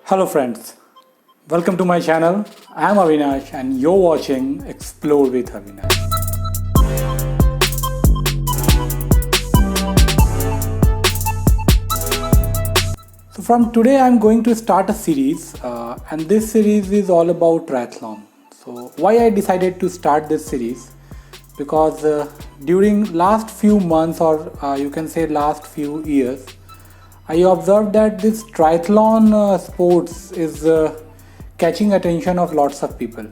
Hello friends, welcome to my channel. I am Avinash and you're watching Explore with Avinash. So from today I'm going to start a series and this series is all about triathlon. So why I decided to start this series? Because during last few months or you can say last few years, I observed that this triathlon sports is catching attention of lots of people.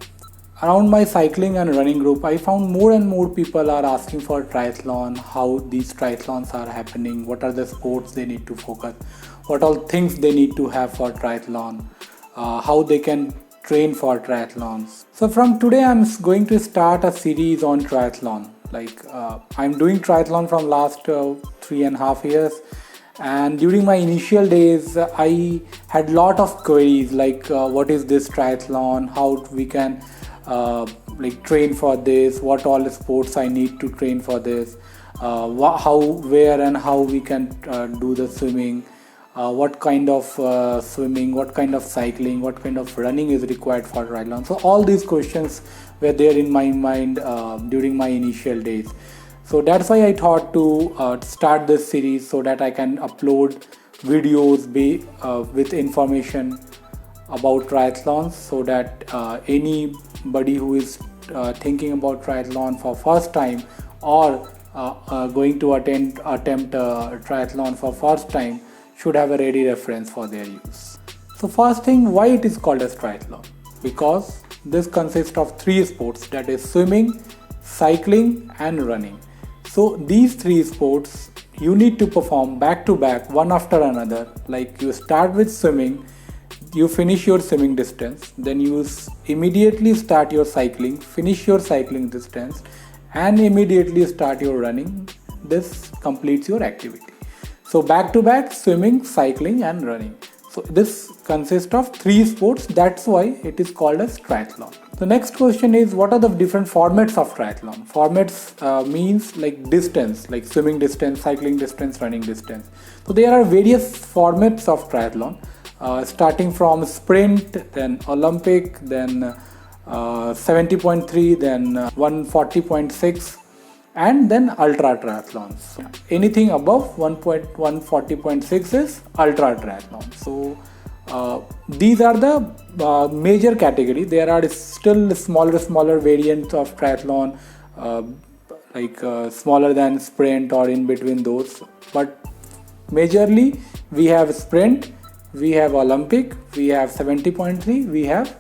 Around my cycling and running group, I found more and more people are asking for triathlon, how these triathlons are happening, what are the sports they need to focus, what all things they need to have for triathlon, how they can train for triathlons. So from today, I'm going to start a series on triathlon. I'm doing triathlon from last 3.5 years. And during my initial days, I had lot of queries like what is this triathlon, how we can train for this, what all sports I need to train for this, how, where and how we can do the swimming, what kind of swimming, what kind of cycling, what kind of running is required for triathlon. So all these questions were there in my mind during my initial days. So that's why I thought to start this series so that I can upload videos with information about triathlons, so that anybody who is thinking about triathlon for first time or going to attempt triathlon for first time should have a ready reference for their use. So first thing, why it is called as triathlon? Because this consists of three sports, that is swimming, cycling and running. So these three sports you need to perform back to back, one after another. Like you start with swimming, you finish your swimming distance, then you immediately start your cycling, finish your cycling distance and immediately start your running. This completes your activity. So back to back swimming, cycling and running. So this consists of three sports, that's why it is called as triathlon. The next question is, what are the different formats of triathlon? Formats means like distance, like swimming distance, cycling distance, running distance. So there are various formats of triathlon, starting from sprint, then Olympic, then 70.3, then 140.6 and then ultra triathlons. Anything above 140.6 is ultra triathlon. So these are the major category. There are still smaller variants of triathlon, smaller than sprint or in between those. But majorly we have sprint, we have Olympic, we have 70.3, we have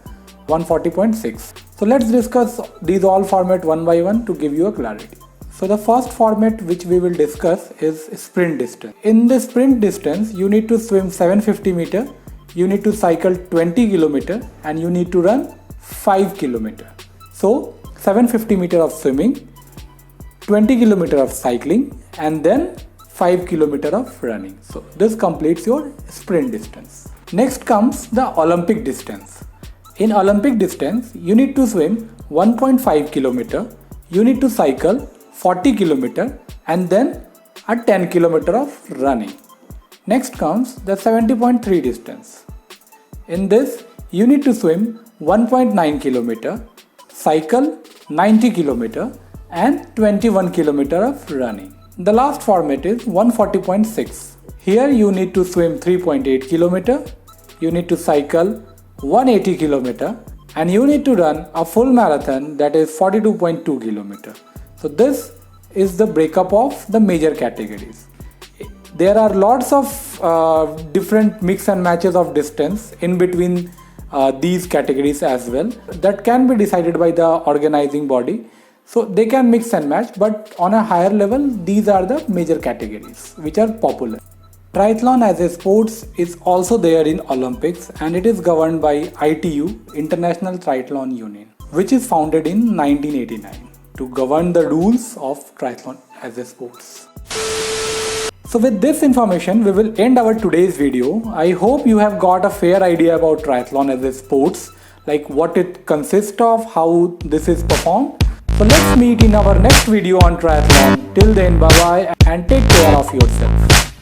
140.6. So let's discuss these all format one by one to give you a clarity. So the first format which we will discuss is sprint distance. In the sprint distance, you need to swim 750 meter, you need to cycle 20 kilometer and you need to run 5 kilometer. So 750 meter of swimming, 20 kilometer of cycling and then 5 kilometer of running. So this completes your sprint distance. Next comes the Olympic distance. In Olympic distance, you need to swim 1.5 kilometer, you need to cycle 40 kilometer and then a 10 kilometer of running. Next comes the 70.3 distance. In this, you need to swim 1.9 kilometer, cycle 90 kilometer and 21 kilometer of running. The last format is 140.6. Here you need to swim 3.8 kilometer, you need to cycle 180 kilometer and you need to run a full marathon, that is 42.2 kilometer. So this is the breakup of the major categories. There are lots of different mix and matches of distance in between these categories as well, that can be decided by the organizing body. So they can mix and match, but on a higher level, these are the major categories which are popular. Triathlon as a sports is also there in Olympics and it is governed by ITU, International Triathlon Union, which is founded in 1989 to govern the rules of triathlon as a sports. So with this information, we will end our today's video. I hope you have got a fair idea about triathlon as a sports, like what it consists of, how this is performed. So let's meet in our next video on triathlon. Till then, bye bye and take care of yourself.